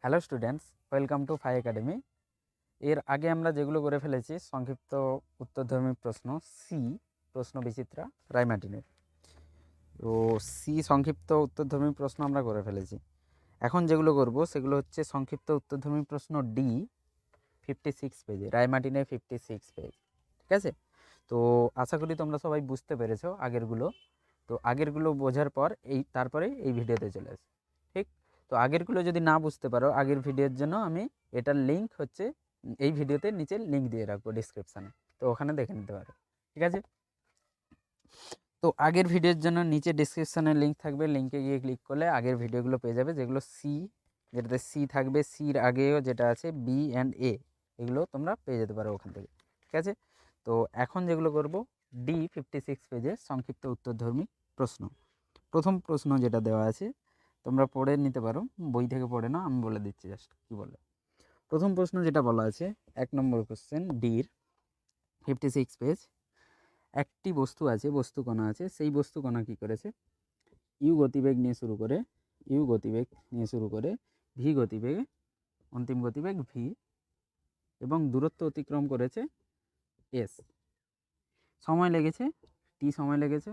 Hello students, welcome to Phi Academy. এর আগে আমরা যেগুলো করে ফেলেছি সংক্ষিপ্ত উত্তরধর্মী প্রশ্ন সি, প্রশ্ন বিচিত্রা রায়মার্টিনের। তো সি সংক্ষিপ্ত উত্তরধর্মী প্রশ্ন আমরা করে ফেলেছি। এখন যেগুলো করব সেগুলো হচ্ছে সংক্ষিপ্ত উত্তরধর্মী প্রশ্ন ডি, 56 পেজে, রায়মার্টিনের 56 পেজ। ঠিক আছে, তো আশা করি তোমরা সবাই বুঝতে পেরেছো আগেরগুলো। তো আগেরগুলো বোঝার পর তারপরে এই ভিডিওতে চলে আসে। ঠিক, তো আগেরগুলো যদি না বুঝতে পারো আগের ভিডিওর জন্য আমি এটার লিঙ্ক হচ্ছে এই ভিডিওতে নিচে লিঙ্ক দিয়ে রাখবো ডিসক্রিপশানে, তো ওখানে দেখে নিতে পারো। ঠিক আছে, তো আগের ভিডিওর জন্য নিচে ডিসক্রিপশানে লিঙ্ক থাকবে, লিঙ্কে গিয়ে ক্লিক করলে আগের ভিডিওগুলো পেয়ে যাবে, যেগুলো সি, যেটাতে সি থাকবে, সির আগেও যেটা আছে বি অ্যান্ড এ, এগুলো তোমরা পেয়ে যেতে পারো ওখান থেকে। ঠিক আছে, তো এখন যেগুলো করব ডি 56 পেজে সংক্ষিপ্ত উত্তরধর্মী প্রশ্ন। প্রথম প্রশ্ন যেটা দেওয়া আছে তোমরা পড়ে নিতে পারো, বই থেকে পড়ে নাও, আমি বলে দিচ্ছি জাস্ট কী বলে। প্রথম প্রশ্ন যেটা বলা আছে 1 নম্বর কোশ্চেন ডির 56 পেজ। একটি বস্তু আছে, বস্তু কণা আছে, সেই বস্তু কণা কী করেছে, ইউ গতিবেগ নিয়ে শুরু করে ভি গতিবেগে, অন্তিম গতিবেগ ভি, এবং দূরত্ব অতিক্রম করেছে এস। সময় লেগেছে টি, সময় লেগেছে,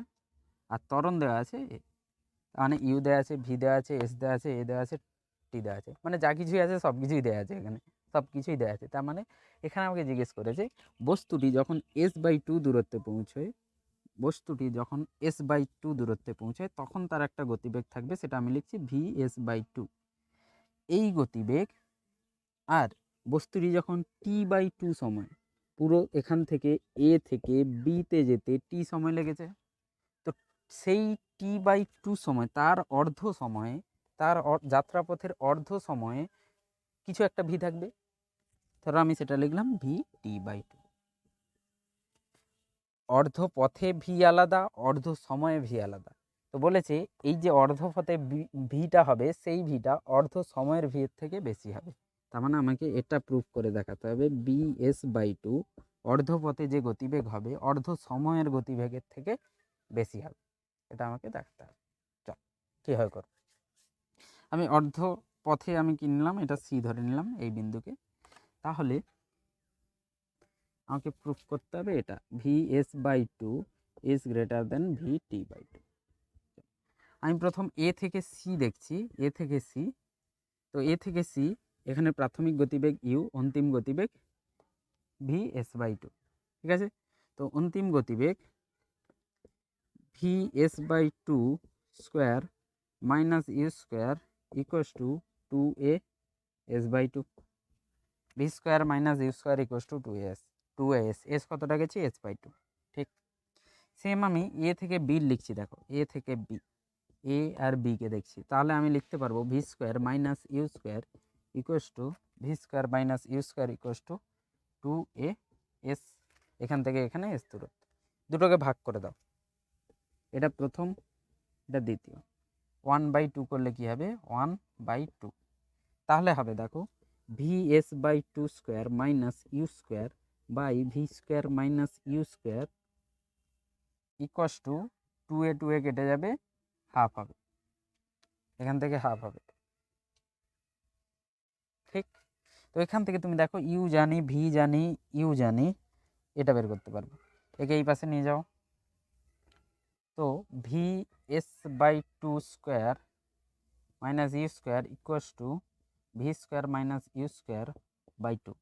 আর ত্বরণ দেওয়া আছে এ। মানে ইউ দেওয়া আছে, ভি দেওয়া আছে, এস দেওয়া আছে, এ দেওয়া আছে, টি দেওয়া আছে, মানে যা কিছুই আছে সব কিছুই দেওয়া আছে, এখানে সব কিছুই দেওয়া আছে। তার মানে এখানে আমাকে জিজ্ঞেস করেছে বস্তুটি যখন s/2 দূরত্বে পৌঁছয়, তখন তার একটা গতিবেগ থাকবে, সেটা আমি লিখছি vs/2। এই গতিবেগ, আর বস্তুটি যখন t/2 সময়, পুরো এখান থেকে এ থেকে বিতে যেতে টি সময় লেগেছে, তো সেই t/2 সময়, তার অর্ধ সময়ে, তার যাত্রাপথের অর্ধ সময়ে কিছু একটা ভি থাকবে, ধরো আমি সেটা লিখলাম vt/2। অর্ধ পথে ভি আলাদা, অর্ধ সময়ে ভি আলাদা। তো বলেছে এই যে অর্ধ পথে ভিটা হবে, সেই ভিটা অর্ধ সময়ের ভি এর থেকে বেশি হবে। তার মানে আমাকে এটা প্রুফ করে দেখাতে হবে bs/2 অর্ধ পথে যে গতিবেগ হবে অর্ধ সময়ের গতিবেগের থেকে বেশি হবে, এটা আমাকে দেখাতে হবে। চল কীভাবে করব, আমি অর্ধ পথে আমি কি নিলাম, এটা সি ধরে নিলাম এই বিন্দুকে। তাহলে আমাকে প্রুফ করতে হবে এটা vs/2 is greater then vt/2। আমি প্রথম এ থেকে সি দেখছি, এ থেকে সি, তো এ থেকে সি এখানে প্রাথমিক গতিবেগ ইউ, অন্তিম গতিবেগ vs/2। ঠিক আছে, তো অন্তিম গতিবেগ vs/2 square minus u square equals to 2a s/2। V square minus u square equals to 2as, s কতটা গেছে s/2। ঠিক, সেম আমি এ থেকে বি লিখছি, দেখো এ থেকে বি, এ আর বিকে দেখছি, তাহলে আমি লিখতে পারবো v square minus u square equals to 2a s। এখান থেকে এখানে এস দূরত্ব, দুটোকে ভাগ করে দাও, এটা প্রথম, এটা দ্বিতীয়, 1/2 করলে কি হবে 1/2, তাহলে হবে দেখো vs/2 square minus u square by v square minus u square equals to 2a কেটে যাবে, হাফ হবে, এখান থেকে হাফ হবে। ঠিক, তো এখান থেকে তুমি দেখো ইউ জানি, ভি জানি, ইউ জানি, এটা বের করতে পারবো, একে এই পাশে নিয়ে যাও। তো vs/2 square minus u square equals to v square minus u square by 2,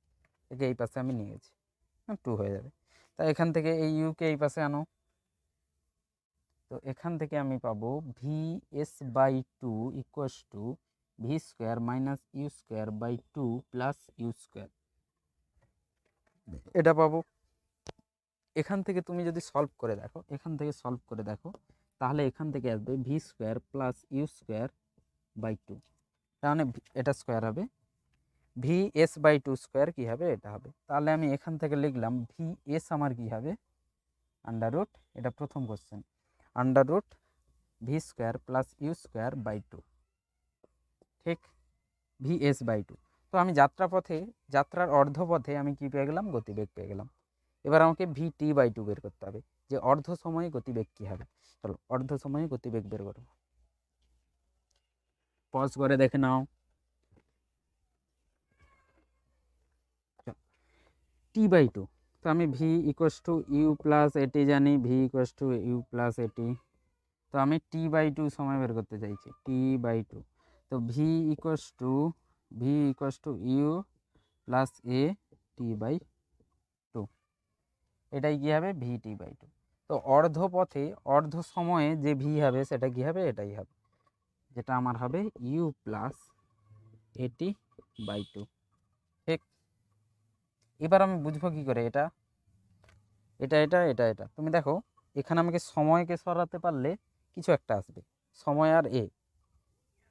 একে এই পাশে আমি নিয়ে গেছি, 2 হয়ে যাবে। তা এখান থেকে এই ইউকে এই পাশে আনো, তো এখান থেকে আমি পাবো vs/2 equals to v square minus u square by 2 plus u square, এটা পাবো। এখান থেকে তুমি যদি সলভ করে দেখো, তাহলে এখান থেকে আসবে v square plus u square by 2, তাহলে এটা স্কোয়ার হবে, vs/2 স্কোয়ার কী হবে, এটা হবে। তাহলে আমি এখান থেকে লিখলাম vs আমার কী হবে, আন্ডার রুট, এটা প্রথম question, under root v square plus u square by 2। ঠিক, vs/2। তো আমি যাত্রার অর্ধপথে আমি কি পেয়ে গেলাম, গতিবেগ পেয়ে গেলাম। এবার আমাকে vt/2 বের করতে হবে, যে অর্ধ সময়ে গতিবেগ কী হবে। চলো অর্ধ সময়ে গতিবেগ বের করো, পজ করে দেখে নাও। t/2, তো আমি v equals to u plus a t জানি, v equals to u plus a t, তো আমি t/2 সময় বের করতে চাইছি, t/2, তো v equals to u plus a t/2, এটাই কী হবে v t/2। তো অর্ধ পথে অর্ধ সময়ে যে v হবে সেটা কী হবে, এটাই হবে, যেটা আমার হবে ইউ প্লাস at/2। ঠিক, এবার আমি বুঝবো কী করে এটা এটা এটা এটা এটা তুমি দেখো এখানে আমাকে সময়কে সরাতে পারলে কিছু একটা আসবে, সময় আর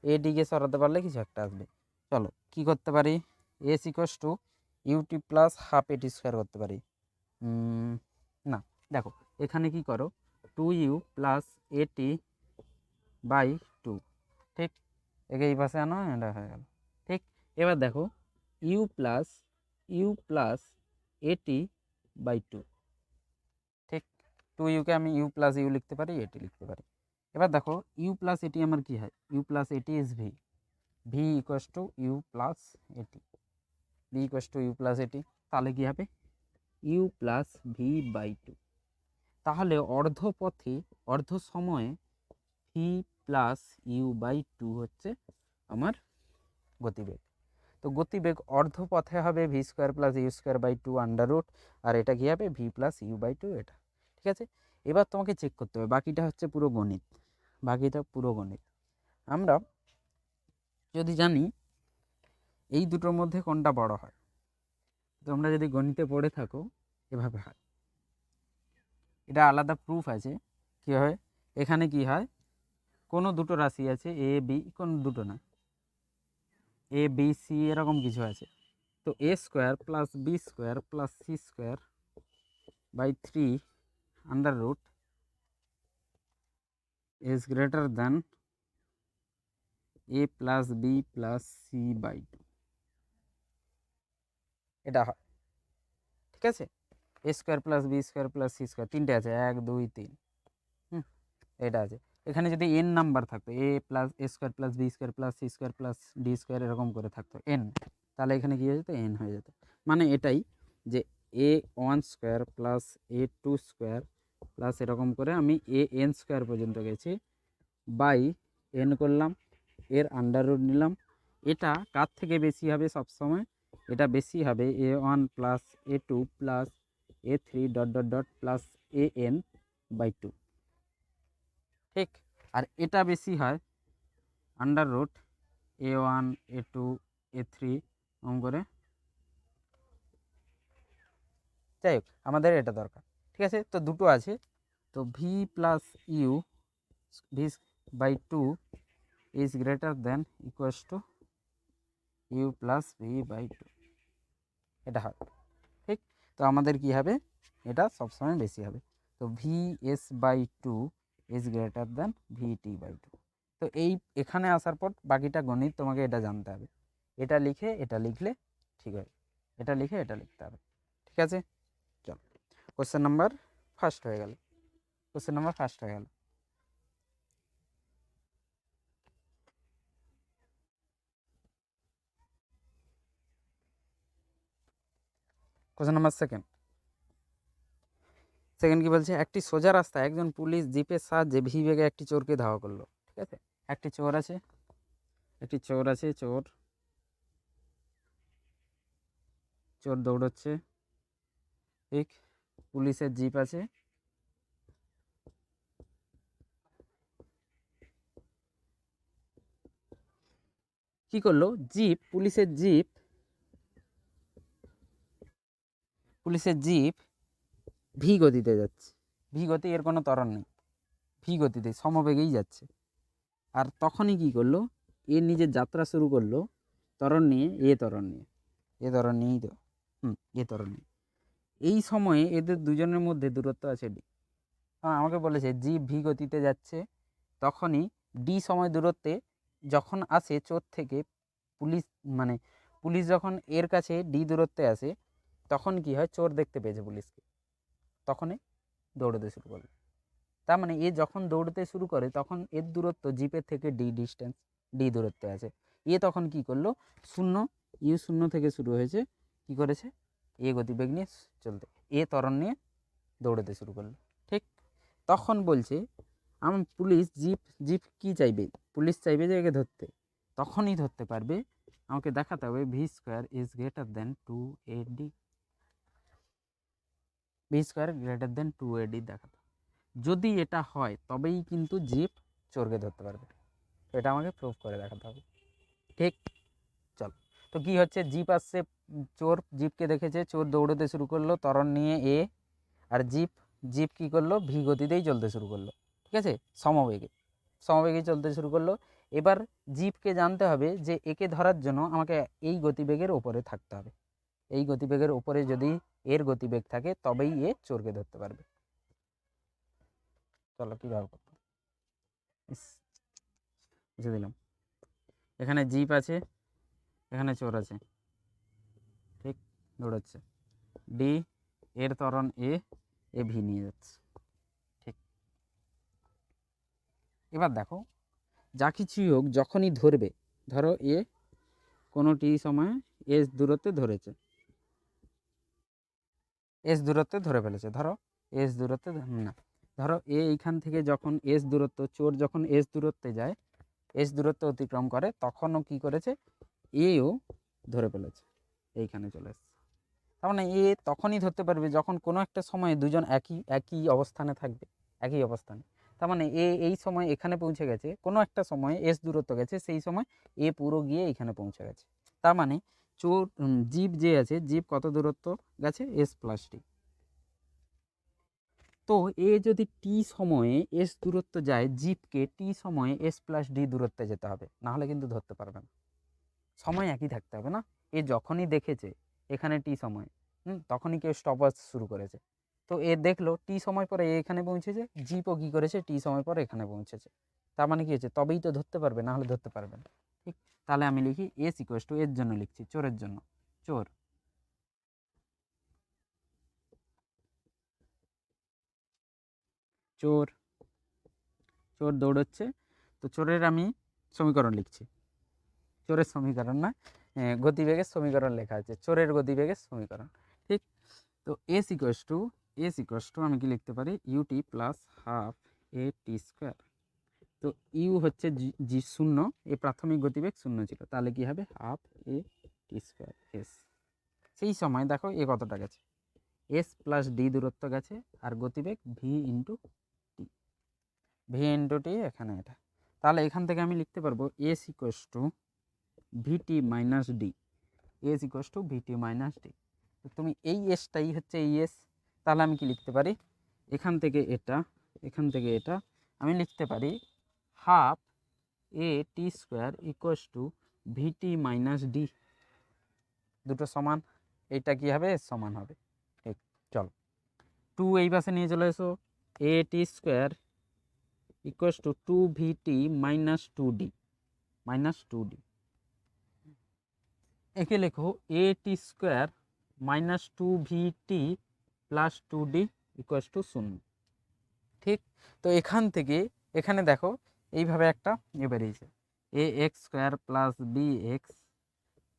এডিকে সরাতে পারলে কিছু একটা আসবে। চলো কি করতে পারি, s equals to u t plus half a t square করতে পারি। না, দেখো এখানে কি করো, 2u প্লাস at/2, ঠিক, একে এই পাশে আনো, এটা হয়ে গেল। ঠিক, এবার দেখো ইউ প্লাস at/2, ঠিক, 2uকে আমি ইউ প্লাস ইউ লিখতে পারি, এটি লিখতে পারি। এবার দেখো ইউ প্লাস এটি আমার কি হয়, u plus at is v equals to u plus at, v equals to u plus at, তাহলে কি হবে ইউ প্লাস v/2। তাহলে অর্ধ পথে অর্ধ সময়ে ভি প্লাস u/2 হচ্ছে আমার গতিবেগ। তো গতিবেগ অর্ধ পথে হবে v square plus u square by 2 under root, আর এটা কী হবে ভি প্লাস u/2 এটা। ঠিক আছে, এবার তোমাকে চেক করতে হবে, বাকিটা হচ্ছে পুরো গণিত, বাকিটা পুরো গণিত। আমরা যদি জানি এই দুটোর মধ্যে কোনটা বড় হয়, তোমরা যদি গণিতে পড়ে থাকো এভাবে হয়, এটা আলাদা প্রুফ আছে কীভাবে। এখানে কি হয়, কোনো দুটো রাশি আছে এ বি, কোনো দুটো না, এ বি সি এরকম কিছু আছে, তো a square plus b square plus c square by 3 under root is greater than a plus b plus c/2, এটা হয়। ঠিক আছে, a square plus b square plus c square, তিনটে আছে, 1 2 3, এটা আছে। এখানে যদি এন নাম্বার থাকতো, a plus a square plus b square plus c square plus d square এরকম করে থাকতো এন, তাহলে এখানে কী হয়ে যেত, এন হয়ে যেত। মানে এটাই যে a1 square plus a2 square plus এরকম করে আমি an স্কোয়ার পর্যন্ত গেছি, বাই এন করলাম, এর আন্ডার রুট নিলাম। এটা কার থেকে বেশি হবে সবসময়, এটা বেশি হবে a1 plus a2 plus a3 dot dot dot plus an/2, ঠিক, আর এটা বেশি হয় under root a1 a2 a3 এরকম করে। যাই হোক, আমাদের এটা দরকার। ঠিক আছে, তো দুটো আছে, তো v plus u v/2 is greater than equals to u plus v/2, এটা হবে। ঠিক, তো আমাদের কি হবে, এটা সবসময় বেশি হবে, তো vs/2 is greater then vt/2। তো এই এখানে আসার পর বাকিটা গণিত তোমাকে এটা জানতে হবে, এটা লিখে এটা লিখলে ঠিক হবে, এটা লিখে এটা লিখতে হবে। ঠিক আছে, চলো কোশ্চেন নাম্বার ফার্স্ট হয়ে গেল, কোশ্চেন নাম্বার ফার্স্ট হয়ে গেল। কোশ্চেন নাম্বার সেকেন্ড কি বলছে, একটি সোজা রাস্তায় একজন পুলিশ জিপের সাহায্যে ভি বেগে একটি চোরকে ধাওয়া করলো। ঠিক আছে, একটি চোর আছে, চোর দৌড়চ্ছে, ঠিক, পুলিশের জিপ আছে, কি করলো, পুলিশের জিপ ভি গতিতে যাচ্ছে, ভি গতি, এর কোনো ত্বরণ নেই, ভি গতিতে সমবেগেই যাচ্ছে। আর তখনই কি করলো, এ নিজের যাত্রা শুরু করলো ত্বরণ নিয়ে, এ ত্বরণ নিয়েই তো এ ত্বরণ নিয়ে। এই সময়ে এদের দুজনের মধ্যে দূরত্ব আছে ডি। আমাকে বলেছে জিপ ভি গতিতে যাচ্ছে, তখনই ডি সময় দূরত্বে যখন আসে চোর থেকে পুলিশ, মানে পুলিশ যখন এর কাছে ডি দূরত্বে আসে, তখন কি হয়, চোর দেখতে পেয়েছে পুলিশকে, তখনই দৌড়তে শুরু করলো। তার মানে এ যখন দৌড়তে শুরু করে তখন এর দূরত্ব জিপের থেকে ডি দূরত্বে আছে। এ তখন কি করলো, ইউ শূন্য থেকে শুরু হয়েছে, কি করেছে, এ গতিবেগ নিয়ে চলতে, এ ত্বরণ নিয়ে দৌড়াতে শুরু করলো। ঠিক তখন বলছে আমার পুলিশ জিপ কি চাইবে, পুলিশ চাইবে যে একে ধরতে, তখনই ধরতে পারবে আমাকে দেখাতে হবে v square is greater then 2AD, V square greater than 2AD দেখাতে হবে। যদি এটা হয় তবেই কিন্তু জিপ চোরকে ধরতে পারবে, এটা আমাকে প্রুফ করে দেখাতে হবে। ঠিক চল, তো কি হচ্ছে, জিপ আসছে, চোর জিপকে দেখেছে, চোর দৌড়তে শুরু করলো ত্বরণ নিয়ে এ, আর জিপ কি করলো, ভি গতিতেই চলতে শুরু করলো। ঠিক আছে, সমবেগে চলতে শুরু করলো। এবার জিপকে জানতে হবে যে একে ধরার জন্য আমাকে এই গতিবেগের ওপরে থাকতে হবে, এই গতিবেগের ওপরে যদি এর গতিবেগ থাকে তবেই এ চোরকে ধরতে পারবে। চলো কীভাবে করতে বুঝে দিলাম। এখানে জিপ আছে, এখানে চোর আছে, ঠিক দৌড়াচ্ছে, ডি এর ত্বরণ এ ভি নিয়ে যাচ্ছে। ঠিক এবার দেখো, যা কিছুই হোক যখনই ধরবে, ধরো এ কোনো টি সময়ে এস দূরত্বে ধরেছে, এস দূরত্বে ধরে ফেলেছে, ধরো এস দূরত্বে না, ধরো এ এইখান থেকে যখন এস দূরত্ব, চোর যখন এস দূরত্বে যায়, এস দূরত্ব অতিক্রম করে, তখনও কি করেছে, এও ধরে ফেলেছে, এইখানে চলে এসছে। তার মানে এ তখনই ধরতে পারবে যখন কোনো একটা সময়ে দুজন একই অবস্থানে থাকবে, একই অবস্থানে। তার মানে এই সময় এখানে পৌঁছে গেছে, কোনো একটা সময়ে এস দূরত্ব গেছে, সেই সময় এ পুরো গিয়ে এখানে পৌঁছে গেছে। তার মানে চোর জিপ যে আছে, জিপ কত দূরত্ব গেছে, এস প্লাস টি। তো এ যদি টি সময়ে এস দূরত্ব যায়, জিপকে টি সময়ে এস প্লাস ডি দূরত্বে যেতে হবে, নাহলে কিন্তু ধরতে পারবে না, সময় একই থাকতে হবে না। এ যখনই দেখেছে এখানে টি সময়, তখনই কেউ স্টপওয়াচ শুরু করেছে, তো এ দেখলো টি সময় পরে এখানে পৌঁছেছে, জিপও কী করেছে, টি সময় পরে এখানে পৌঁছেছে। তার মানে কি হচ্ছে, তবেই তো ধরতে পারবে, না হলে ধরতে পারবে না। ঠিক, তাহলে আমি লিখি এস ইকুয়াস টু, এর জন্য লিখছি, চোরের জন্য, চোর চোর চোর দৌড়চ্ছে, তো চোরের আমি সমীকরণ লিখছি, চোরের সমীকরণ না, গতিবেগের সমীকরণ লেখা আছে, চোরের গতিবেগের সমীকরণ। ঠিক, তো এস ইকুয়াস টু আমি কি লিখতে পারি, UT plus half a t square. তো ইউ হচ্ছে জি শূন্য, এ প্রাথমিক গতিবেগ শূন্য ছিল, তাহলে কি হবে, half a t square S. সেই সময় দেখো এ কতটা গেছে, এস প্লাস ডি দূরত্ব গেছে, আর গতিবেগ ভি ইন্টু টি, এখানে এটা। তাহলে এখান থেকে আমি লিখতে পারবো s equals to v t minus d, s equals to v t minus d. তুমি এই এসটাই হচ্ছে এই এস, তাহলে আমি কি লিখতে পারি, এখান থেকে এটা আমি লিখতে পারি half a t square equals to v t minus d, দুটো সমান, এইটা কি হবে, সমান হবে। ঠিক, চলো টু এই পাশে নিয়ে চলে এসো, a t square equals to 2VT minus 2D, একে লেখো a t square minus 2VT plus 2D equals to 0। ঠিক, তো এখান থেকে এখানে দেখো এইভাবে একটা বেরিয়েছে, a x square plus b x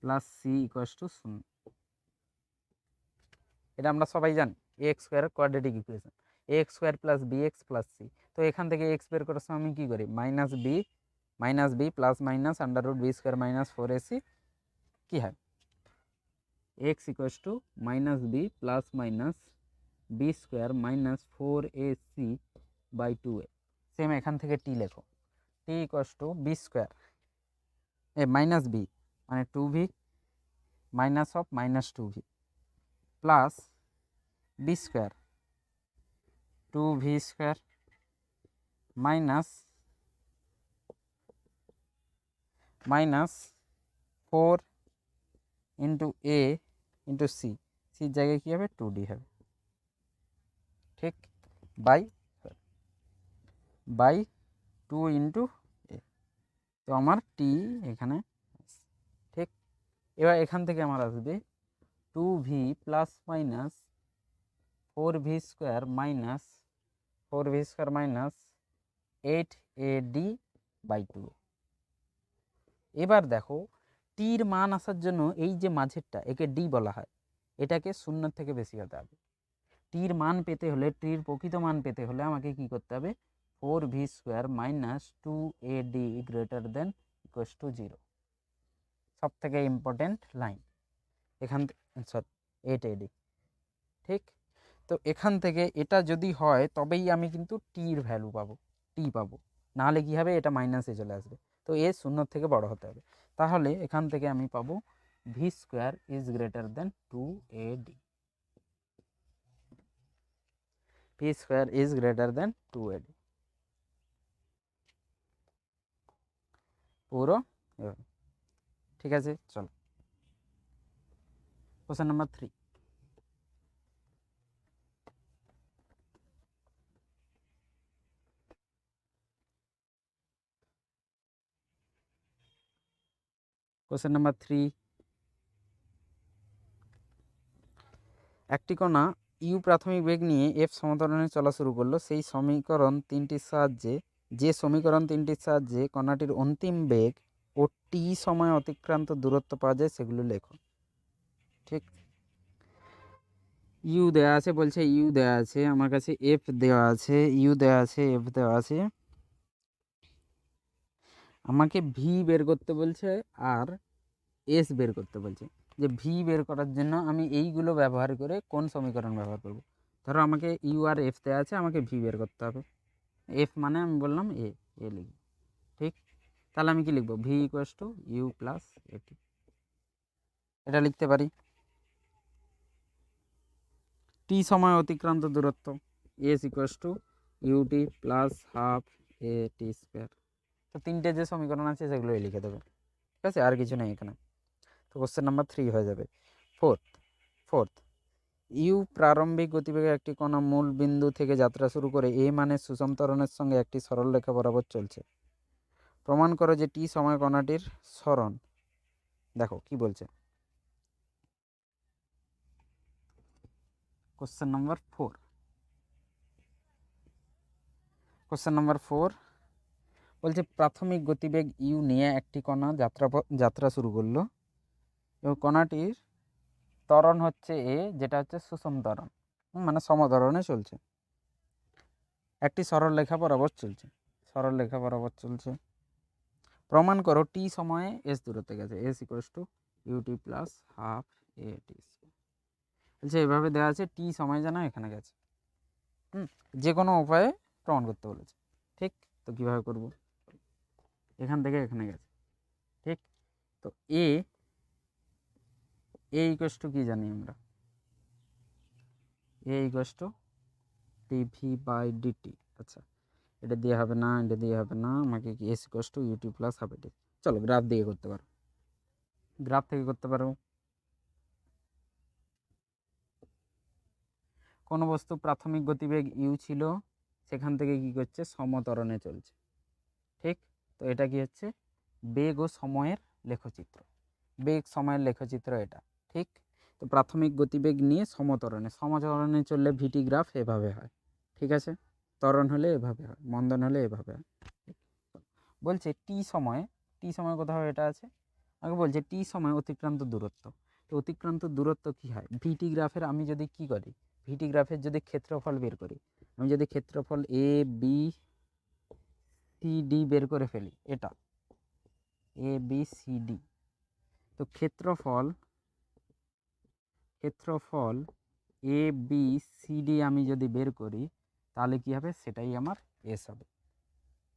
plus c equals to 0। এটা আমরা সবাই জানি, a x square quadratic equation, a x square plus b x plus c. তো এখান থেকে এক্স বের করার সময় আমি কী করি, minus b plus minus under root b square minus 4AC কী হয়, x equals to minus b plus minus b square minus 4AC by 2a। Same এখান থেকে টি লেখো, t equals to b square minus b মানে 2v minus of minus 2v plus b square 2v square minus 4 into a into c, সির জায়গায় কী হবে, 2d হবে। ঠিক, বাই 2 ইন্টু এ, তো আমার টি এখানে। ঠিক, এবার এখান থেকে আমার আসবে 2v plus minus 4v square minus 8AD by 2। এবার দেখো টির মান আসার জন্য এই যে মাঝেরটা একে ডি বলা হয়, এটাকে শূন্যের থেকে বেশি হতে হবে। টির মান পেতে হলে, টির প্রকৃত মান পেতে হলে আমাকে কি করতে হবে, 4v² minus 2ad greater than equals two 0। সব থেকে ইম্পর্টেন্ট লাইন এখান থেকে, সরি 8ad। ঠিক, তো এখান থেকে এটা যদি হয় তবেই আমি কিন্তু টির ভ্যালু পাবো, টি পাবো, নাহলে কী হবে, এটা মাইনাসে চলে আসবে। তো এ শূন্যর থেকে বড় হতে হবে। তাহলে এখান থেকে আমি পাবো v² is greater then 2ad। v² is greater then 2ad, পুরো এভাবে। ঠিক আছে, চলো কোশ্চেন নাম্বার 3। কোশ্চেন নাম্বার 3, একটি কণা ইউ প্রাথমিক বেগ নিয়ে এফ সমতরণে চলা শুরু করলো। সেই সমীকরণ তিনটির সাহায্যে কণাটির অন্তিম বেগ ও টি সময় অতিক্রান্ত দূরত্ব পাওয়া যায়, সেগুলো লেখো। ঠিক, ইউ দেওয়া আছে, বলছে ইউ দেওয়া আছে, আমার কাছে এফ দেওয়া আছে, ইউ দেওয়া আছে, এফ দেওয়া আছে, আমাকে ভি বের করতে বলছে আর এস বের করতে বলছে। যে ভি বের করার জন্য আমি এইগুলো ব্যবহার করে কোন সমীকরণ ব্যবহার করব। ধরো আমাকে ইউ আর এফ দেওয়া আছে, আমাকে ভি বের করতে হবে। এফ মানে আমি বললাম এ লিখব। ঠিক, তাহলে আমি কি লিখব, v equals to u plus a t, এটা লিখতে পারি। টি সময় অতিক্রান্ত দূরত্ব, s equals to u t plus half a t square. তো তিনটে যে সমীকরণ আছে সেগুলোই লিখে দেবে। ঠিক আছে, আর কিছু নেই এখানে। তো কোশ্চেন নাম্বার 3 হয়ে যাবে। ফোর্থ, ইউ প্রারম্ভিক গতিবেগে একটি কণা মূল বিন্দু থেকে যাত্রা শুরু করে এ মানের সুষম ত্বরণের সঙ্গে একটি সরল রেখা বরাবর চলছে। প্রমাণ করো যে টি সময় কণাটির সরণ। দেখো কি বলছে, কোশ্চেন নাম্বার 4 বলছে প্রাথমিক গতিবেগ ইউ নিয়ে একটি কণা যাত্রা শুরু করলো এবং কণাটির ত্বরণ হচ্ছে এ, যেটা হচ্ছে সুষম ত্বরণ, মানে সমত্বরণে চলছে, একটি সরল রেখা বরাবর চলছে। প্রমাণ করো টি সময়ে এস দূরত্বে গেছে, s equals to u t plus half a t. বলছে এভাবে দেওয়া আছে, টি সময় যেন এখানে গেছে। যে কোনো উপায়ে প্রমাণ করতে বলেছে। ঠিক, তো কীভাবে করব, এখান থেকে এখানে গেছে। ঠিক, তো এ ইকুয়ালস টু কী জানি আমরা, a equals to d v by d t. আচ্ছা, এটা দিয়ে হবে না, এটা দিয়ে হবে না, আমাকে কি s equals to u t plus half a t. চলো গ্রাফ দিয়ে করতে পারো, গ্রাফ থেকে করতে পারো। কোনো বস্তু প্রাথমিক গতিবেগ ইউ ছিল, সেখান থেকে কি করছে, সমত্বরণে চলছে। ঠিক, তো এটা কি হচ্ছে, বেগ ও সময়ের লেখচিত্র, বেগ সময়ের লেখচিত্র এটা। ঠিক, তো প্রাথমিক গতিবেগ নিয়ে সমত্বরণে চললে ভিটি গ্রাফ এভাবে হয়। ঠিক আছে, ত্বরণ হলে এভাবে হয়, মন্দন হলে এভাবে হয়। বলছে টি সময় কোথাও এটা আছে, আগে বলছে টি সময় অতিক্রান্ত দূরত্ব। তো অতিক্রান্ত দূরত্ব কি হয়, ভিটি গ্রাফের আমি যদি কি করি, ভিটি গ্রাফের যদি ক্ষেত্রফল বের করি, আমি যদি ক্ষেত্রফল এ বি সি ডি বের করে ফেলি, এটা এ বি সি ডি, তো ক্ষেত্রফল এ বি সি ডি আমি যদি বের করি, তাহলে কি হবে, সেটাই আমার এস হবে।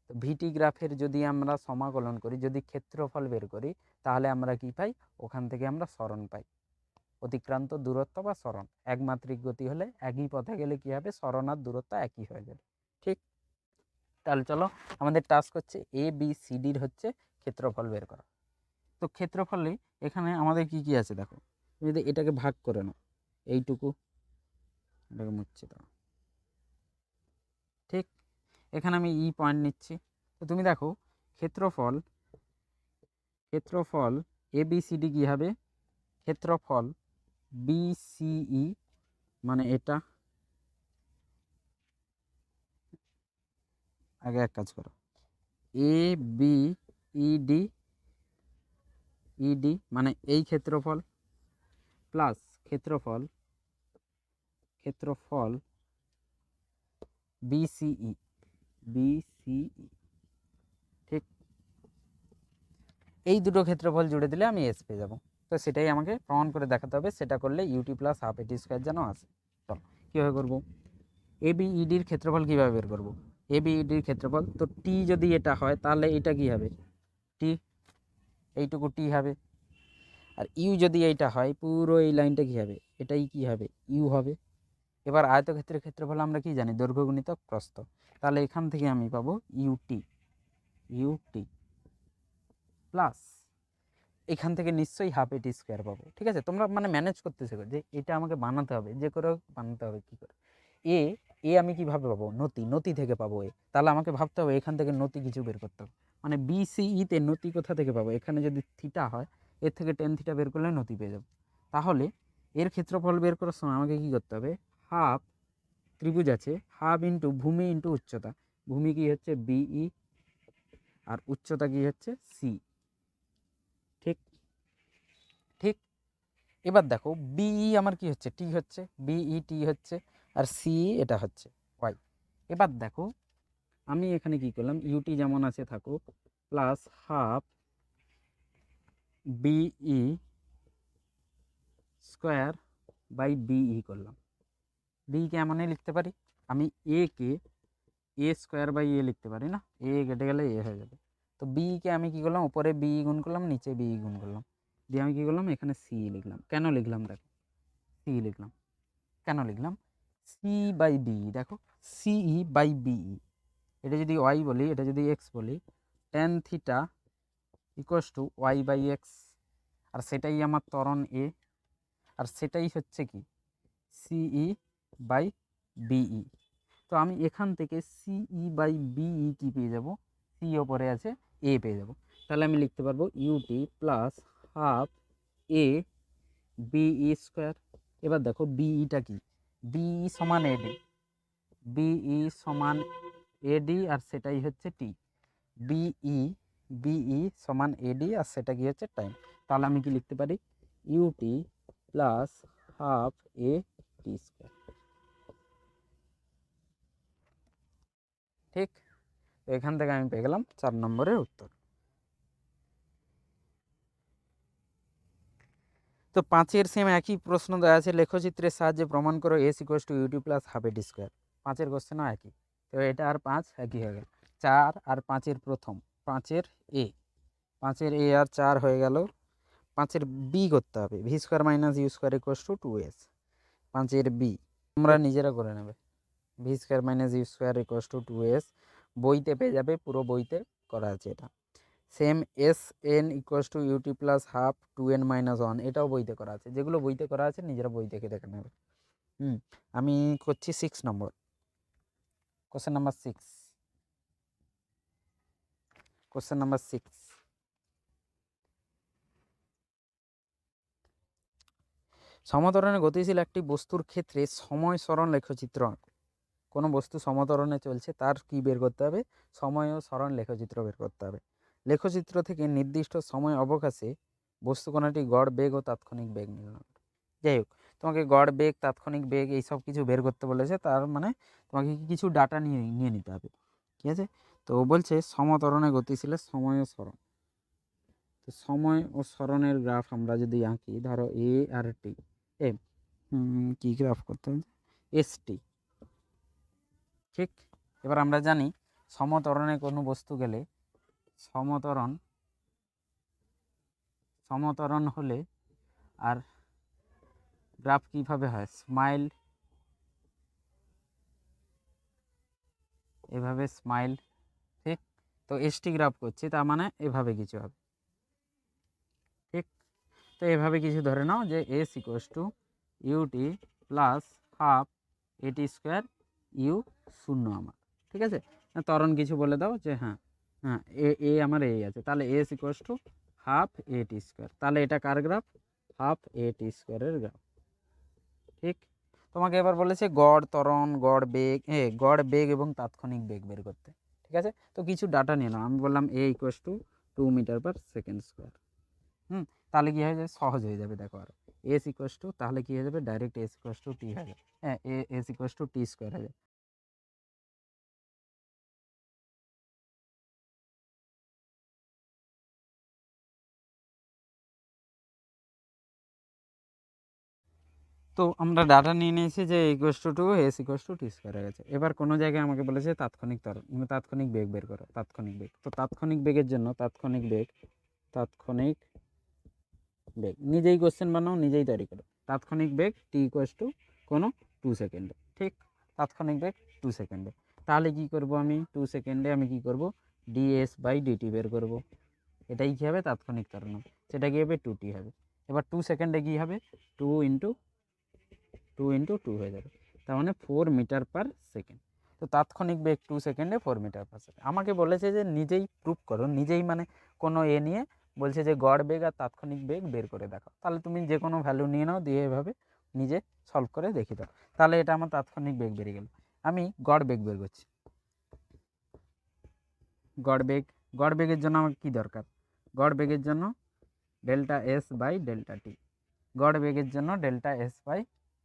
তো ভিটি গ্রাফের যদি আমরা সমাকলন করি, যদি ক্ষেত্রফল বের করি, তাহলে আমরা কি পাই, ওখান থেকে আমরা সরণ পাই, অতিক্রান্ত দূরত্ব বা সরণ। একমাত্রিক গতি হলে একই পথে গেলে কি হবে, সরণ আর দূরত্ব একই হয়ে যাবে। ঠিক, তাহলে চলো আমাদের টাস্ক হচ্ছে এ বি সি ডির হচ্ছে ক্ষেত্রফল বের করা। তো ক্ষেত্রফলে এখানে আমাদের কি কি আছে দেখো, তুমি যদি এটাকে ভাগ করে নাও, এইটুকু এটাকে মুছছে দাও। ঠিক, এখানে আমি ই পয়েন্ট নিচ্ছি। তো তুমি দেখো ক্ষেত্রফল এ বি সি ডি কী হবে, ক্ষেত্রফল বিসিই মানে এটা, আগে এক কাজ করো, এ বি ইডি মানে এই ক্ষেত্রফল প্লাস ক্ষেত্রফল BCE ঠিক, এই দুটো ক্ষেত্রফল জুড়ে দিলে আমি এস পেয়ে যাবো। তো সেটাই আমাকে প্রমাণ করে দেখাতে হবে, সেটা করলে UT plus half a t square যেন আসে। চলো কীভাবে করবো, ABEDর ক্ষেত্রফল কীভাবে বের করবো, ABEDর ক্ষেত্রফল তো টি যদি এটা হয় তাহলে এটা কি হবে, টি, এইটুকু টি হবে। আর ইউ যদি এইটা হয় পুরো এই লাইনটা কী হবে, এটাই কি হবে, ইউ হবে। এবার আয়তক্ষেত্রের ক্ষেত্রফল আমরা কি জানি, দৈর্ঘ্য গুণিত প্রস্থ। তাহলে এখান থেকে আমি পাবো ইউটি প্লাস এখান থেকে নিশ্চয়ই হাফ এটি স্কোয়ার পাবো। ঠিক আছে, তোমরা মানে ম্যানেজ করতে শেখো যে এটা আমাকে বানাতে হবে, যে করে বানাতে হবে। কী করে এ আমি কীভাবে পাবো, নতি থেকে পাবো তাহলে আমাকে ভাবতে হবে এখান থেকে নতি কিছু বের করতে হবে। মানে BCEতে নতি কোথা থেকে পাবো, এখানে যদি থিটা হয় এর থেকে টেন থিটা বের করলে নতি পেয়ে যাবো। তাহলে এর ক্ষেত্রফল বের করার সময় আমাকে কী করতে হবে, হাফ ত্রিভুজ আছে, হাফ ইন্টু ভূমি ইন্টু উচ্চতা। ভূমি কি হচ্ছে BE আর উচ্চতা কি হচ্ছে C। ঠিক ঠিক এবার দেখো BE আমার কি হচ্ছে, টি হচ্ছে, BET হচ্ছে, আর CE এটা হচ্ছে ওয়াই। এবার দেখো আমি এখানে কি করলাম, ইউটি যেমন আছে থাকুক plus half BE square by BE করলাম। বি কে এমনই লিখতে পারি, আমি এ কে এ স্কোয়ার বাই এ লিখতে পারি না, এ কেটে গেলে এ হয়ে যাবে। তো বি কে আমি কি করলাম, উপরে বি গুণ করলাম, নিচে বি গুণ করলাম, দিয়ে আমি কি করলাম এখানে সি লিখলাম। কেন লিখলাম দেখো, সি লিখলাম কেন লিখলাম, সি বাই বি, দেখো সিই বাই বিই, এটা যদি ওয়াই বলি, এটা যদি এক্স বলি, tan theta equals to y by x, আর সেটাই আমার ত্বরণ এ, আর সেটাই হচ্ছে কি সিই বাই বিই। তো আমি এখান থেকে সিই বাই বিই কি পেয়ে যাব, সি ওপরে আছে এ পেয়ে যাব। তাহলে আমি লিখতে পারবো u t plus half a b e square. এবার দেখো বিইটা কি, বিই সমান এডি, বিই সমান এডি আর সেটাই হচ্ছে টি, বিই সমান এডি আর সেটা কি হচ্ছে টাইম। তাহলে আমি কি লিখতে পারি, UT plus half a t square. ঠিক, তো এখান থেকে আমি পেয়ে গেলাম 4 নম্বরের উত্তর। তো 5-এর সেম একই প্রশ্ন দেওয়া আছে, লেখচিত্রের সাহায্যে প্রমাণ করো s equals to u t plus half a t square. 5-এর কোশ্চেনও একই, তো এটা আর 5 একই হয়ে গেল। 4 আর 5-এর প্রথম, 5-এর এ আর 4 হয়ে গেল। 5-এর বি করতে হবে, v square minus u square equals to 2s। 5-এর বি তোমরা নিজেরা করে নেবে, v square minus u square equals to 2s, বইতে পেয়ে যাবে, পুরো বইতে করা আছে এটা। Same s n equals to u t plus half 2n minus 1, এটাও বইতে করা আছে। যেগুলো বইতে করা আছে নিজেরা বই থেকে দেখে নেবে। আমি করছি 6 নম্বর, কোশ্চেন নাম্বার 6। কোশ্চেন নাম্বার 6, সমত্বরণে গতিশীল একটি বস্তুর ক্ষেত্রে সময় সরণ লেখচিত্র আঁকো। কোনো বস্তু সমত্বরণে চলছে, তার কি বের করতে হবে, সময় ও সরণ লেখচিত্র বের করতে হবে। লেখচিত্র থেকে নির্দিষ্ট সময় অবকাশে বস্তু কণাটি গড় বেগ ও তাৎক্ষণিক বেগ নির্ণয় করো। যাই হোক, তোমাকে গড় বেগ, তাৎক্ষণিক বেগ এইসব কিছু বের করতে বলেছে, তার মানে তোমাকে কিছু ডাটা নিয়ে নিতে হবে। ঠিক আছে, তো বলছে সমত্বরণে গতিশীলের সময় ও সরণ। তো সময় ও সরণের গ্রাফ আমরা যদি আঁকি, ধরো এ আর টি, কি গ্রাফ করতে হবে, এসটি। ঠিক, এবার আমরা জানি সমত্বরণে কোনো বস্তু গেলে সমত্বরণ হলে আর গ্রাফ কিভাবে হয়, স্মাইল, এভাবে স্মাইল। ঠিক, তো এসটি গ্রাফ করছি, তার মানে এভাবে কিছু হবে। ঠিক, তো এভাবে কিছু ধরে নাও যে s equals to u t plus half a t square u শূন্য আমার। ঠিক আছে, ত্বরণ কিছু বলে দাও যে হ্যাঁ এ আমার এই আছে, তাহলে S equals to half a t square. তাহলে এটা কার গ্রাফ, হাফ এটি স্কোয়ারের গ্রাফ। ঠিক, তোমাকে এবার বলেছে গড় ত্বরণ, গড় বেগ এবং তাৎক্ষণিক বেগ বের করতে। ঠিক আছে, তো কিছু ডাটা নিয়ে নাও। আমি বললাম a equals to 2 metre per second square. তাহলে কি হয়ে যাবে, সহজ হয়ে যাবে। দেখো আর এস ইকুয়াস টু, তাহলে কী হয়ে যাবে, direct s equals to t হয়ে যাবে, হ্যাঁ s equals to t square হয়ে যাবে। তো আমরা ডাটা নিয়ে নিয়েছি যে equals to to s equals to t square হয়ে গেছে। এবার কোনো জায়গায় আমাকে বলেছে তাৎক্ষণিক ত্বরণ, তাৎক্ষণিক বেগ বের করো, তাৎক্ষণিক বেগ। তো তাৎক্ষণিক বেগের জন্য তাৎক্ষণিক বেগ নিজেই কোশ্চেন বানাও, নিজেই তৈরি করো। তাৎক্ষণিক বেগ টি ইকুয়াস টু কোনো 2 সেকেন্ডে, ঠিক, তাৎক্ষণিক বেগ 2 সেকেন্ডে। তাহলে কি করব আমি, 2 সেকেন্ডে আমি কি করব, ডিএস বাই ডিটি বের করব। এটাই কী হবে, তাৎক্ষণিক ত্বরণ, সেটা কী হবে, 2t হবে। এবার 2 সেকেন্ডে কী হবে, 2 ইন্টু 2 হয়ে যাবে, তার মানে 4 মিটার পার সেকেন্ড। তো তাৎক্ষণিক বেগ 2 সেকেন্ডে 4 মিটার পার সেকেন্ড। আমাকে বলেছে যে নিজেই প্রুফ করো, নিজেই মানে কোনো নিয়ে বলছে যে গড় বেগ আর তাৎক্ষণিক বেগ বের করে দেখাও। তাহলে তুমি যে কোনো ভ্যালু নিয়ে নাও, দিয়ে এভাবে নিজে সলভ করে দেখিয়ে দাও। তাহলে এটা আমার তাৎক্ষণিক বেগ বেরিয়ে গেল। আমি গড় বেগ বের করছি। গড় বেগের জন্য আমার কী দরকার, গড় বেগের জন্য ডেল্টা এস বাই ডেল্টা টি। গড় বেগের জন্য ডেল্টা এস বাই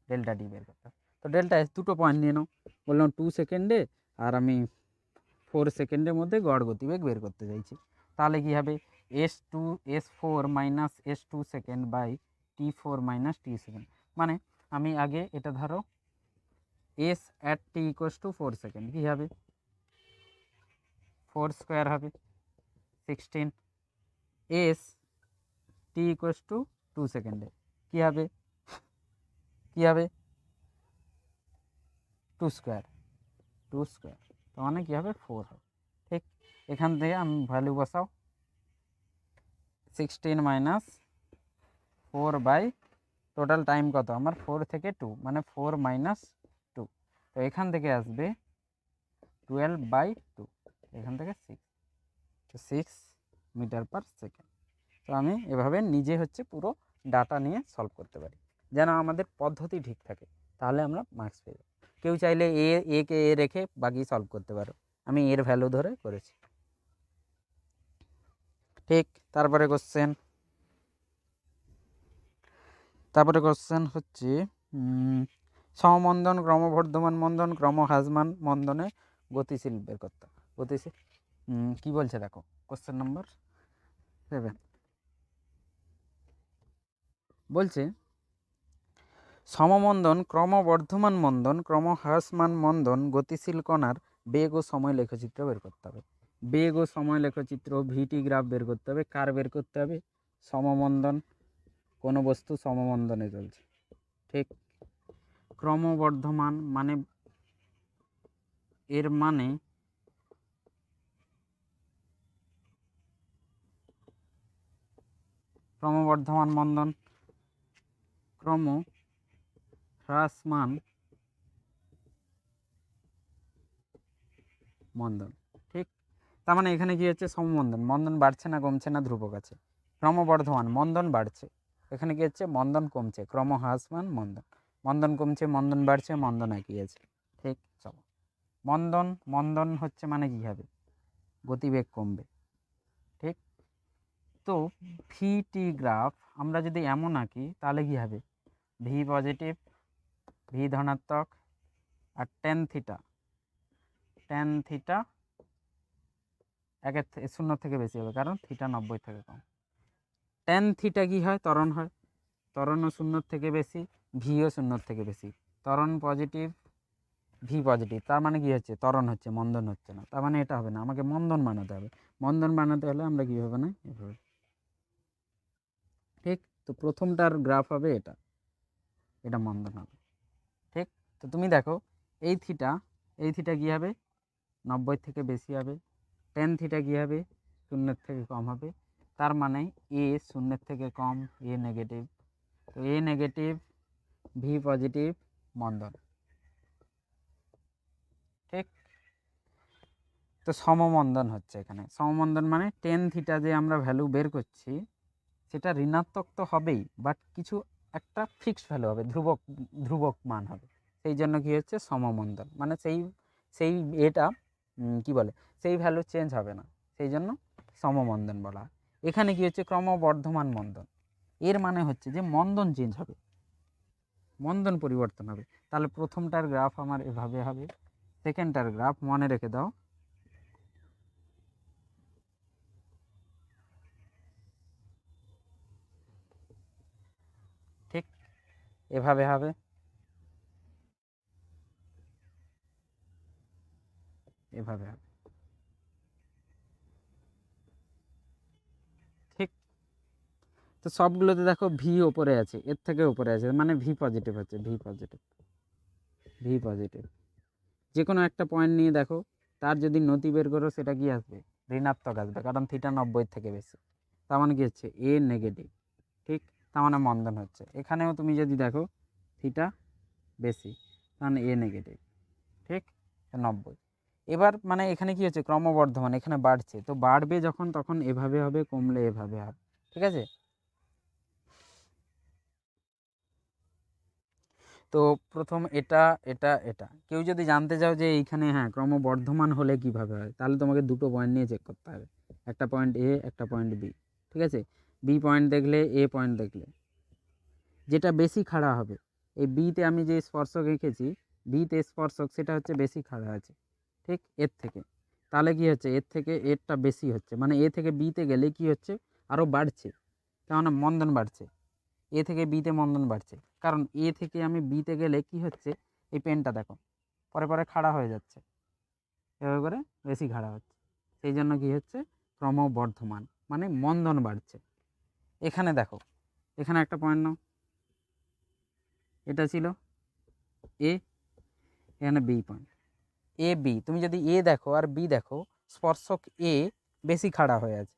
ডেল্টা টি বের করতে হবে। তো ডেল্টা এস দুটো পয়েন্ট নিয়ে নাও, বললাম 2 সেকেন্ডে আর আমি 4 সেকেন্ডের মধ্যে গড় গতিবেগ বের করতে চাইছি। তাহলে কী হবে, S4 minus S2 second by T4 minus t second. মানে আমি আগে এটা ধরো s at t equals to 4 second, কী হবে, 4 স্কোয়ার হবে 16। এস টি ইকুয়াস টু 2 সেকেন্ডে কী হবে, 2 স্কোয়ার, তার মানে কী হবে, 4 হবে। ঠিক, এখান থেকে আমি ভ্যালু বসাও, 16 মাইনাস 4 বাই টোটাল টাইম কত আমার, 4 থেকে 2, মানে 4 মাইনাস 2। তো এখান থেকে আসবে 12/2, এখান থেকে 6, তো 6 মিটার পার সেকেন্ড। তো আমি এভাবে নিজে পুরো ডাটা নিয়ে সলভ করতে পারি, যেন আমাদের পদ্ধতি ঠিক থাকে, তাহলে আমরা মার্কস পেয়ে যাব। কেউ চাইলে একে এ রেখে বাকি সলভ করতে পারো, আমি এর ভ্যালু ধরে করেছি। ঠিক, তারপরে কোশ্চেন হচ্ছে সমমন্দন, ক্রমবর্ধমান মন্দন, ক্রমহ্রাসমান মন্দনে গতিশীল বের করতে। গতিশীল কী বলছে দেখো, কোশ্চেন নম্বর 7 বলছে সমমন্দন, ক্রমবর্ধমান মন্দন, ক্রমহ্রাসমান মন্দন গতিশীল কণার বেগ ও সময় লেখচিত্র বের করতে হবে। বেগ ও সময় লেখচিত্র, ভিটি গ্রাফ বের করতে হবে। কার বের করতে হবে, সমমন্দন, কোনো বস্তু সমমন্দনে চলছে, ঠিক। ক্রমবর্ধমান মানে এর মানে ক্রমবর্ধমান মন্দন, ক্রমহ্রাসমান মন্দন, ঠিক। তার মানে এখানে কি হচ্ছে, সমমন্দন, মন্দন বাড়ছে না কমছে না, ধ্রুবক আছে। ক্রমবর্ধমান, মন্দন বাড়ছে, এখানে কি হচ্ছে, মন্দন কমছে। ক্রমহ্রাসমান মন্দন, মন্দন কমছে, মন্দন বাড়ছে, মন্দন একই আছে, ঠিক। চলো, মন্দন হচ্ছে মানে কী হবে, গতিবেগ কমবে, ঠিক। তো ভিটি গ্রাফ আমরা যদি এমন আঁকি তাহলে কী হবে, ভি পজিটিভ, ভি ধনাত্মক, আর টেন থিটা 0 থেকে বেশি হবে, কারণ থিটা 90 থেকে কম। টেন থিটা কী হয়, ত্বরণ হয়, ত্বরণও 0 থেকে বেশি, ভিও 0 থেকে বেশি। ত্বরণ পজিটিভ, ভি পজিটিভ, তার মানে কী হচ্ছে, ত্বরণ হচ্ছে, মন্দন হচ্ছে না, তার মানে এটা হবে না, আমাকে মন্দন বানাতে হবে। মন্দন বানাতে হলে আমরা কীভাবে না, এভাবে, ঠিক। তো প্রথমটার গ্রাফ হবে এটা মন্দন হবে, ঠিক। তো তুমি দেখো এই থিটা কী হবে, 90 থেকে বেশি হবে। টেন থিটা কী হবে, 0 থেকে কম হবে। তার মানে এ 0 থেকে কম, এ নেগেটিভ। তো এ নেগেটিভ, ভি পজিটিভ, মন্দন, ঠিক। তো সমমন্দন হচ্ছে এখানে। সমমন্দন মানে টেন থিটা যে আমরা ভ্যালু বের করছি সেটা ঋণাত্মক তো হবেই, বাট কিছু একটা ফিক্সড ভ্যালু হবে, ধ্রুবক মান হবে। সেই জন্য কী হচ্ছে, সমমন্দন, মানে সেই এটা কি বলে, সেই ভ্যালু চেঞ্জ হবে না, সেই জন্য সমমন্দন বলা হয়। এখানে কী হচ্ছে, ক্রমবর্ধমান মন্দন। এর মানে হচ্ছে যে মন্দন চেঞ্জ হবে, মন্দন পরিবর্তন হবে। তাহলে প্রথমটার গ্রাফ আমার এভাবে হবে, সেকেন্ডটার গ্রাফ মনে রেখে দাও ঠিক এভাবে হবে, এভাবে হবে ঠিক। তো সবগুলোতে দেখো ভি ওপরে আছে, এর থেকে ওপরে আছে, মানে ভি পজিটিভ হচ্ছে, ভি পজিটিভ, ভি পজিটিভ। যে কোনো একটা পয়েন্ট নিয়ে দেখো, তার যদি নতি বের করো সেটা কি আসবে, ঋণাত্মক আসবে, কারণ থিটা 90 থেকে বেশি। তার মানে কি হচ্ছে এ নেগেটিভ, ঠিক। তার মানে মন্দন হচ্ছে। এখানেও তুমি যদি দেখো থিটা বেশি, তাহলে এ নেগেটিভ, ঠিক, 90। এবার মানে এখানে কি হচ্ছে ক্রমবর্ধমান, এখানে বাড়ছে, তো বাড়বে যখন তখন এভাবে হবে, কমলে এভাবে হবে, ঠিক আছে। তো প্রথম এটা, এটা, এটা কেউ যদি জানতে চাও যে এইখানে হ্যাঁ ক্রমবর্ধমান হলে কিভাবে হয়, তাহলে তোমাকে দুটো পয়েন্ট নিয়ে চেক করতে হবে, একটা পয়েন্ট এ, একটা পয়েন্ট বি, ঠিক আছে। বি পয়েন্ট দেখলে, এ পয়েন্ট দেখলে, যেটা বেশি খাড়া হবে, এই বিতে আমি যে স্পর্শক এঁকেছি, বিতে স্পর্শক সেটা হচ্ছে বেশি খাড়া আছে, ঠিক এর থেকে। তাহলে কি হচ্ছে এর থেকে এরটা বেশি হচ্ছে, মানে এ থেকে বিতে গেলে কি হচ্ছে আরও বাড়ছে, তার মানে মন্দন বাড়ছে। এ থেকে বিতে মন্দন বাড়ছে, কারণ এ থেকে আমি বিতে গেলে কি হচ্ছে, এই পেনটা দেখো পরে পরে খাড়া হয়ে যাচ্ছে, এভাবে করে বেশি খাড়া হচ্ছে, সেই জন্য কি হচ্ছে ক্রমবর্ধমান, মানে মন্দন বাড়ছে। এখানে দেখো, এখানে একটা পয়েন্ট নাও, এটা ছিল এ, এখানে বি পয়েন্ট, এ বি, তুমি যদি এ দেখো আর বি দেখো, স্পর্শক এ বেশি খাড়া হয়ে আছে,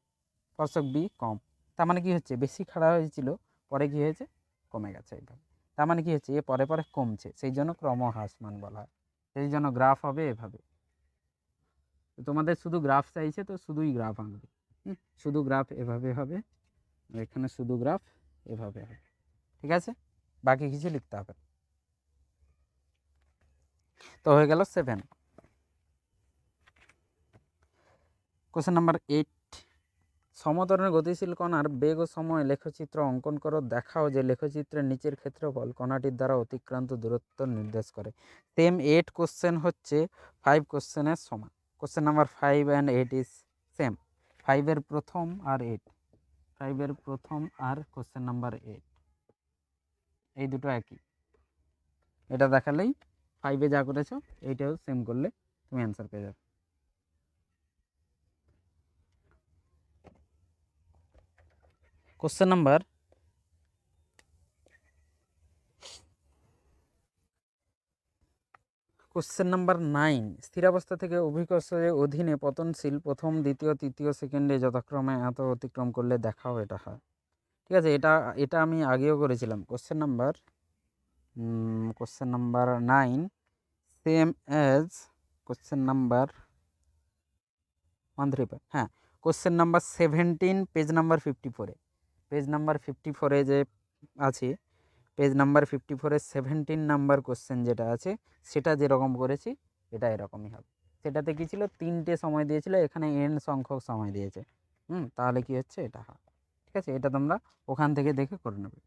স্পর্শক বি কম। তার মানে কি হচ্ছে বেশি খাড়া হয়েছিল, পরে কি হয়েছে কমে গেছে এইভাবে। তার মানে কি হচ্ছে এ পরে পরে কমছে, সেই জন্য ক্রমহ্রাসমান বলা হয়, সেই জন্য গ্রাফ হবে এভাবে। তো তোমাদের শুধু গ্রাফ চাইছে, তো শুধুই গ্রাফ আঁকবে, শুধু গ্রাফ এভাবে হবে, এখানে শুধু গ্রাফ এভাবে হবে, ঠিক আছে, বাকি কিছু লিখতে হবে। তো হয়ে গেল 7। কোশ্চেন নাম্বার 8, সমতরণে গতিশীল কণার বেগ ও সময় লেখচিত্র অঙ্কন করো, দেখাও যে লেখচিত্রের নিচের ক্ষেত্রফল কণাটির দ্বারা অতিক্রান্ত দূরত্ব নির্দেশ করে। সেম 8 কোশ্চেন হচ্ছে 5 কোশ্চেনের সমান। Question number 5 and 8 is same, 5-এর প্রথম আর 8, 5-এর প্রথম আর কোশ্চেন নাম্বার 8 এই দুটো একই। এটা দেখালেই 5-এ যা করেছো এইটাও সেম করলে তুমি অ্যান্সার পেয়ে যাবে। কোশ্চেন নাম্বার 9, স্থিরাবস্থা থেকে অভিকর্ষের অধীনে পতনশীল প্রথম, দ্বিতীয়, তৃতীয় সেকেন্ডে যথাক্রমে এত অতিক্রম করলে দেখাও এটা হয়, ঠিক আছে। এটা এটা আমি আগেও করেছিলাম। Question number 9 same as question number 135, হ্যাঁ, কোশ্চেন নাম্বার 17 পেজ নাম্বার 54-এ, পেজ নাম্বার 54-এ যে আছে, পেজ নাম্বার 54-এর 17 নাম্বার কোশ্চেন যেটা আছে, সেটা যেরকম করেছি এটা এরকমই হবে। সেটাতে কী ছিল, 3টে সময় দিয়েছিল, এখানে n সংখ্যক সময় দিয়েছে, তাহলে কি হচ্ছে এটা হয়, ঠিক আছে। এটা তোমরা ওখান থেকে দেখে করে নেবে।